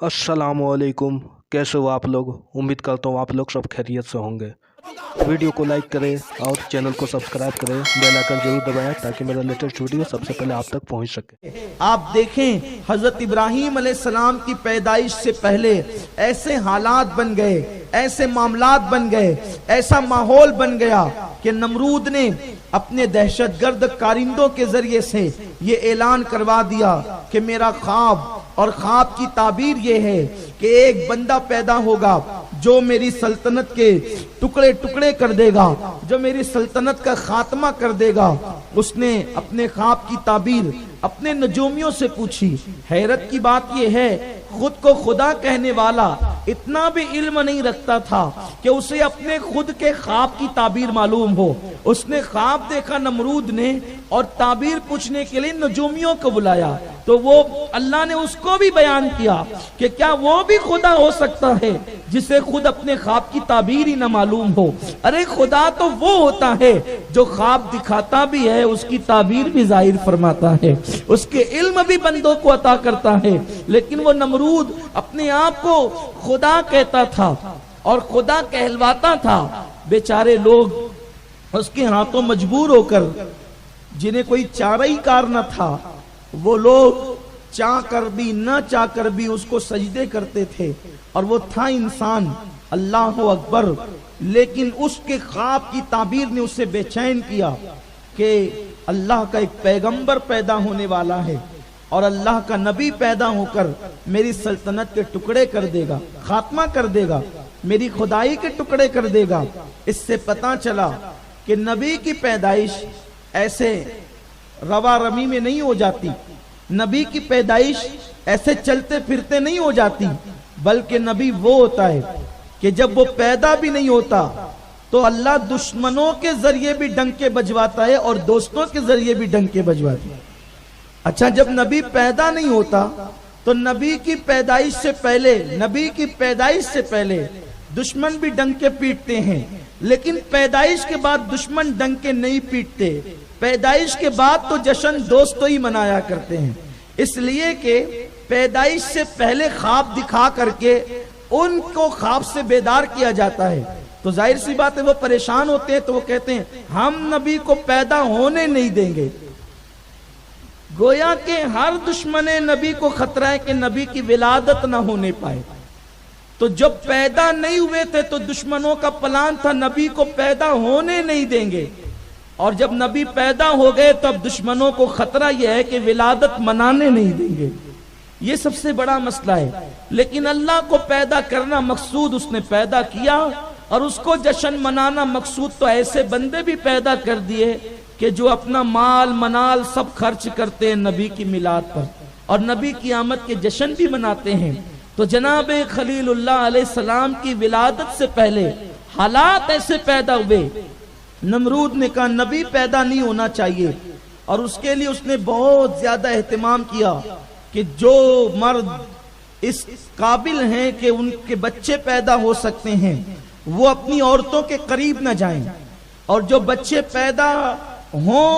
अस्सलामुअलैकुम। कैसे हो आप लोग? उम्मीद करता हूँ आप लोग सब खैरियत से होंगे। वीडियो को लाइक करें और चैनल को सब्सक्राइब करें, बेल आइकन जरूर दबाएं ताकि मेरा लेटेस्ट वीडियो सबसे पहले आप तक पहुंच सके। आप देखें हजरत इब्राहीम अलैहिस्सलाम की पैदाइश से पहले ऐसे हालात बन गए, ऐसे मामलात बन गए, ऐसा माहौल बन गया कि नमरूद ने अपने दहशतगर्द कारिंदों के जरिए से ये ऐलान करवा दिया कि मेरा ख्वाब और ख्वाब की ताबीर ये है कि एक बंदा पैदा होगा जो मेरी सल्तनत के टुकड़े टुकड़े कर देगा, जो मेरी सल्तनत का खात्मा कर देगा। उसने अपने ख्वाब की ताबीर अपने नजूमियों से पूछी। हैरत की बात यह है, खुद को खुदा कहने वाला इतना भी इल्म नहीं रखता था कि उसे अपने खुद के ख्वाब की ताबीर मालूम हो। उसने ख्वाब देखा नमरूद ने और ताबीर पूछने के लिए नजूमियों को बुलाया, तो वो अल्लाह ने उसको भी बयान किया कि क्या वो भी खुदा हो सकता है जिसे खुद अपने ख्वाब की ताबीर ही ना मालूम हो। अरे खुदा तो वो होता है जो ख्वाब दिखाता भी है, उसकी ताबीर भी जाहिर फरमाता है, उसके इल्म भी बंदों को अता करता है। लेकिन वो नमरूद अपने आप को खुदा कहता था और खुदा कहलवाता था। बेचारे लोग उसके हाथों मजबूर होकर, जिन्हें कोई चारा ही कार न था, वो लोग चाह कर भी न चाह कर भी उसको सजदे करते थे। और वो था इंसान, अल्लाह अकबर। लेकिन उसके ख्वाब की ताबीर ने उसे बेचैन किया कि अल्लाह का एक पैगंबर पैदा होने वाला है और अल्लाह का नबी पैदा होकर मेरी सल्तनत के टुकड़े कर देगा, खात्मा कर देगा, मेरी खुदाई के टुकड़े कर देगा। इससे पता चला कि नबी की पैदाइश ऐसे रवा रमी में नहीं हो जाती, नबी की पैदाइश ऐसे चलते फिरते नहीं हो जाती, बल्कि नबी वो होता है कि जब वो पैदा भी नहीं होता तो अल्लाह दुश्मनों के जरिए भी डंके बजवाता है और दोस्तों के जरिए भी डंके बजवाता है। अच्छा, जब नबी पैदा नहीं होता तो नबी की पैदाइश से पहले, नबी की पैदाइश से पहले दुश्मन भी डंके पीटते हैं, लेकिन पैदाइश के बाद दुश्मन डंके नहीं पीटते। पैदाइश के बाद तो जश्न दोस्तों ही मनाया करते हैं, इसलिए कि पैदाइश से पहले ख्वाब दिखा करके उनको ख्वाब से बेदार किया जाता है। तो जाहिर सी बात है वो परेशान होते हैं, तो वो कहते हैं हम नबी को पैदा होने नहीं देंगे। गोया के हर दुश्मने नबी को खतरा है कि नबी की विलादत ना होने पाए। तो जब पैदा नहीं हुए थे तो दुश्मनों का प्लान था नबी को पैदा होने नहीं देंगे, और जब नबी पैदा हो गए तो अब दुश्मनों को खतरा यह है कि विलादत मनाने नहीं देंगे। ये सबसे बड़ा मसला है। लेकिन अल्लाह को पैदा करना मकसूद, उसने पैदा किया और उसको जश्न मनाना मकसूद। तो ऐसे बंदे भी पैदा कर दिए कि जो अपना माल मनाल सब खर्च करते हैं नबी की मिलाद पर और नबी की आमद के जश्न भी मनाते हैं। तो जनाब खलीलुल्लाह अलैहिस्सलाम की विलादत से पहले हालात ऐसे पैदा हुए। नमरूद ने कहा नबी पैदा नहीं होना चाहिए, और उसके लिए उसने बहुत ज्यादा एहतमाम किया कि जो मर्द इस काबिल हैं कि उनके बच्चे पैदा हो सकते हैं वो अपनी औरतों के करीब न जाएं, और जो बच्चे पैदा हों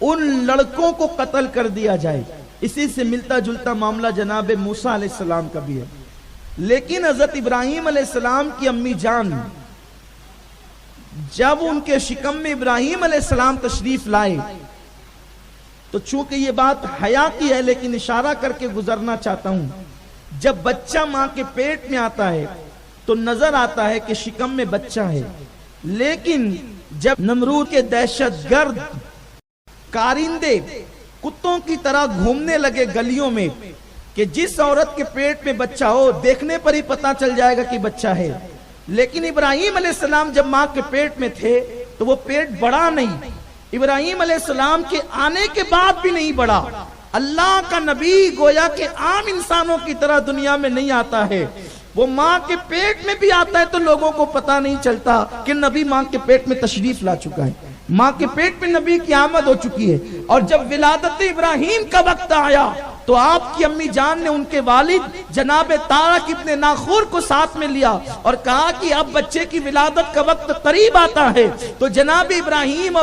उन लड़कों को कत्ल कर दिया जाए। इसी से मिलता जुलता मामला जनाब मूसा अलैहिस्सलाम का भी है। लेकिन हजरत इब्राहीम अलैहिस्सलाम की अम्मी जान जब उनके शिकम में इब्राहीम अलैहिस्सलाम तशरीफ लाए, तो चूंकि ये बात हया की है लेकिन इशारा करके गुजरना चाहता हूं। जब बच्चा मां के पेट में आता है तो नजर आता है कि शिकम में बच्चा है, लेकिन जब नमरूद के दहशतगर्द कारिंदे कुत्तों की तरह घूमने लगे गलियों में कि जिस औरत के पेट में बच्चा हो देखने पर ही पता चल जाएगा कि बच्चा है, लेकिन इब्राहीम अलैहिस्सलाम जब मां के पेट में थे तो वो पेट बड़ा नहीं, इब्राहीम अलैहिस्सलाम के आने के बाद भी नहीं बढ़ा। अल्लाह का नबी गोया के आम इंसानों की तरह दुनिया में नहीं आता है, वो माँ के पेट में भी आता है तो लोगों को पता नहीं चलता कि नबी माँ के पेट में तशरीफ ला चुका है, माँ के पेट में नबी की आमद हो चुकी है। और जब विलादत इब्राहीम का वक्त आया तो आपकी अम्मी जान ने उनके वालिद जनाब तारक इब्ने नाखूर को साथ में लिया और कहा कि अब बच्चे की विलादत का वक्त करीब आता है। तो जनाब इब्राहिम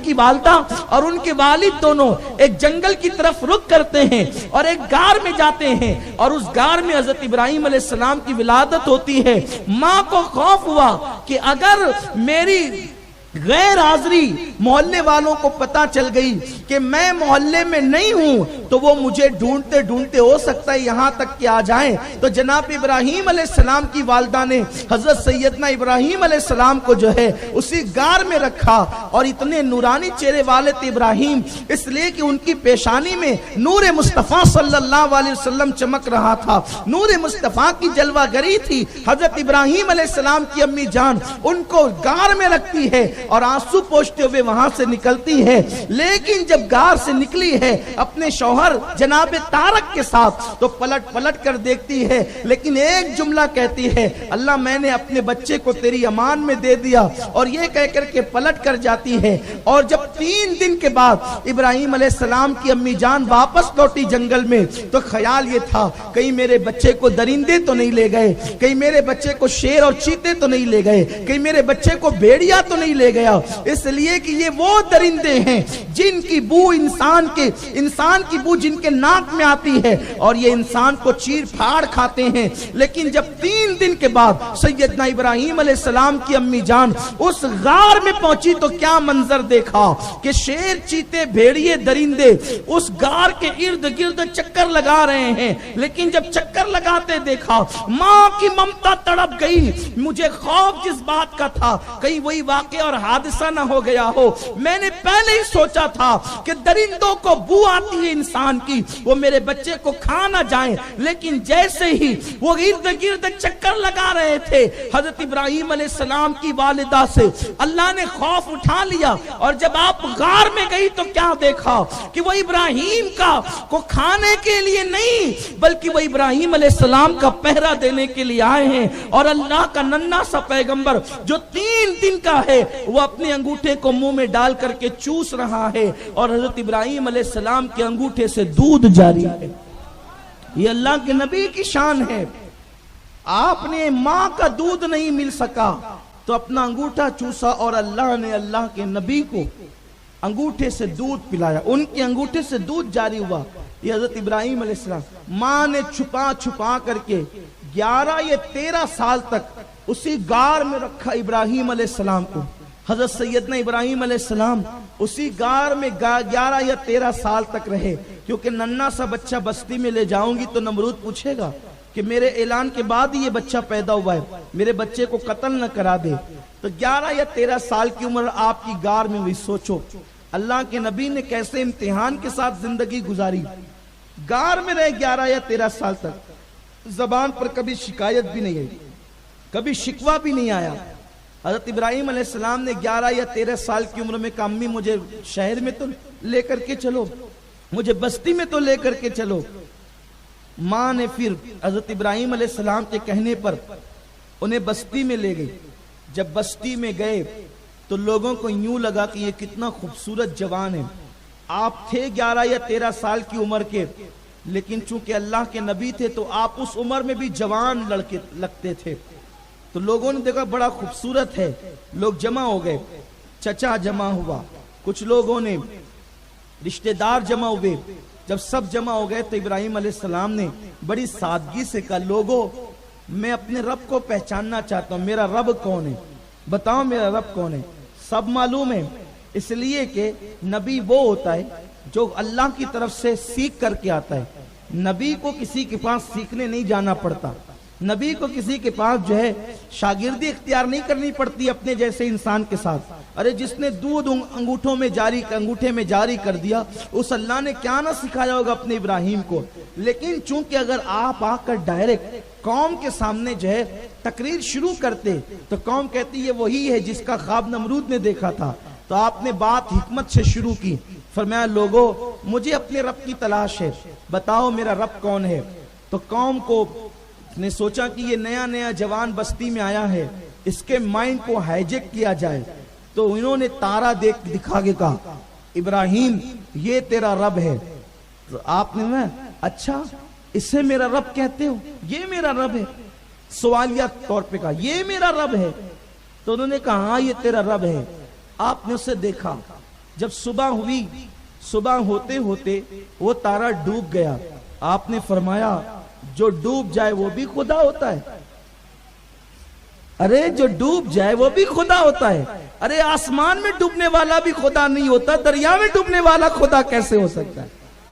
की वालदा और उनके वालिद दोनों एक जंगल की तरफ रुख करते हैं और एक गार में जाते हैं और उस गार में हजरत इब्राहिम अलैहिस्सलाम की विलादत होती है। माँ को खौफ हुआ कि अगर मेरी गैर हाजिरी मोहल्ले वालों को पता चल गई कि मैं मोहल्ले में नहीं हूं तो वो मुझे ढूंढते ढूंढते हो सकता है यहां तक कि आ जाएं। तो जनाब इब्राहिम अलैहिस्सलाम की वालदा ने हजरत सैयदना इब्राहिम अलैहिस्सलाम को जो है उसी गार में रखा और इतने नूरानी चेहरे वाले थे इब्राहिम, इसलिए कि उनकी पेशानी में नूर मुस्तफा सल्लल्लाहु अलैहि वसल्लम चमक रहा था। नूर मुस्तफा की जलवागरी थी। हजरत इब्राहिम अलैहिस्सलाम की अम्मी जान उनको गार में रखती है और आंसू पोंछते हुए वहां से निकलती है। लेकिन जब गार से निकली है अपने शौहर जनाब तारक के साथ तो पलट पलट कर देखती है, लेकिन एक जुमला कहती है, अल्लाह मैंने अपने बच्चे को तेरी अमान में दे दिया, और ये कहकर के पलट कर जाती है। और जब 3 दिन के बाद इब्राहिम अलैहिस्सलाम की अम्मी जान वापस लौटी जंगल में तो ख्याल ये था कहीं मेरे बच्चे को दरिंदे तो नहीं ले गए, कहीं मेरे बच्चे को शेर और चीते तो नहीं ले गए, कहीं मेरे बच्चे को भेड़िया तो नहीं ले गया। इसलिए कि ये वो दरिंदे हैं जिनकी बू इंसान की बू जिनके नाक में आती है और ये इंसान को चीर फाड़ खाते हैं। लेकिन जब 3 दिन के बाद सैयदना इब्राहिम अलैहिस्सलाम की अम्मी जान उस गार में पहुंची तो क्या मंजर देखा कि शेर, चीते, भेड़िए, दरिंदे उस गार के इर्द गिर्द चक्कर लगा रहे हैं। लेकिन जब चक्कर लगाते देखा माँ की ममता तड़प गई। मुझे खौफ जिस बात का था कहीं वही वाकया और हादसा ना हो गया हो। मैंने पहले ही सोचा था कि दरिंदों को बू आती है इंसान की, वो मेरे बच्चे को खा ना जाए। लेकिन जैसे ही वो इर्द गिर्द चक्कर लगा रहे थे हजरत इब्राहिम अलैहिस्सलाम की वालिदा से अल्लाह ने खौफ उठा लिया। और जब आप गार में गई तो क्या देखा कि वो इब्राहिम को खाने के लिए नहीं बल्कि वो इब्राहिम अलैहिस्सलाम का पहरा देने के लिए आए हैं। और अल्लाह का नन्हा सा पैगंबर जो 3 दिन का है वो अपने अंगूठे को मुंह में डाल करके चूस रहा है और हजरत इब्राहिम अलैहिस्सलाम के अंगूठे से दूध जारी है। ये अल्लाह के नबी की शान है। आपने मां का दूध नहीं मिल सका तो अपना अंगूठा चूसा और अल्लाह ने अल्लाह के नबी को अंगूठे से दूध पिलाया, उनके अंगूठे से दूध जारी हुआ। ये हजरत इब्राहिम अलैहिस्सलाम मां ने छुपा छुपा करके 11 या 13 साल तक उसी गार में रखा इब्राहिम अलैहिस्सलाम को। हजरत सैयदना इब्राहिम अलैहिस्सलाम उसी गार में 11 या 13 साल तक रहे, क्योंकि नन्ना सा बच्चा बस्ती में ले जाऊंगी तो नमरूद पूछेगा कि मेरे ऐलान के बाद ही ये बच्चा पैदा हुआ है, मेरे बच्चे को कत्ल न करा दे। तो 11 या 13 साल की उम्र आपकी गार में हुई। सोचो अल्लाह के नबी ने कैसे इम्तिहान के साथ जिंदगी गुजारी। गार में रहे 11 या 13 साल तक, जबान पर कभी शिकायत भी नहीं आई, कभी शिकवा भी नहीं आया। हजरत इब्राहिम अलैहिस्सलाम ने 11 या 13 साल की उम्र में कहा अम्मी मुझे शहर में तो लेकर के चलो, मुझे बस्ती में तो लेकर के चलो। माँ ने फिर हजरत इब्राहिम अलैहिस्सलाम के कहने पर उन्हें बस्ती में ले गई। जब बस्ती में गए तो लोगों को यूं लगा कि ये कितना खूबसूरत जवान है। आप थे 11 या 13 साल की उम्र के, लेकिन चूंकि अल्लाह के नबी थे तो आप उस उम्र में भी जवान लड़के लगते थे। तो लोगों ने देखा बड़ा खूबसूरत है, लोग जमा हो गए, चचा जमा हुआ, कुछ लोगों ने रिश्तेदार जमा हुए। जब सब जमा हो गए तो इब्राहिम अलैहिस्सलाम ने बड़ी सादगी से कहा लोगों मैं अपने रब को पहचानना चाहता हूं, मेरा रब कौन है, बताओ मेरा रब कौन है। सब मालूम है, इसलिए कि नबी वो होता है जो अल्लाह की तरफ से सीख करके आता है। नबी को किसी के पास सीखने नहीं जाना पड़ता, नबी को किसी के पास जो है शागिर्दी इख्तियार नहीं करनी पड़ती अपने जैसे इंसान के साथ। अरे जिसने दूध अंगूठे में जारी कर दिया उस अल्लाह ने क्या ना सिखाया होगा अपने इब्राहिम को। लेकिन चूंकि अगर आप आकर डायरेक्ट कौम के सामने जो है तकरीर शुरू करते तो कौम कहती है वही है जिसका ख्वाब नमरूद ने देखा था। तो आपने बात हिकमत से शुरू की, फरमाया लोगों मुझे अपने रब की तलाश है, बताओ मेरा रब कौन है। तो कौम को ने सोचा कि ये नया नया जवान बस्ती में आया है, इसके माइंड को हाईजेक किया जाए। तो इन्होंने तारा दिखा के कहा इब्राहिम ये तेरा रब है। तो आपने मैं अच्छा इसे मेरा रब कहते हो? ये मेरा रब है। सवालिया तौर पे कहा ये मेरा रब है। तो उन्होंने कहा हाँ ये तेरा रब है। आपने उसे देखा, जब सुबह हुई, सुबह होते होते वो तारा डूब गया। आपने फरमाया जो डूब जाए वो भी खुदा होता है। अरे जो डूब जाए वो भी खुदा होता है। अरे आसमान में डूबने वाला भी खुदा नहीं होता, दरिया में डूबने वाला खुदा कैसे हो सकता है?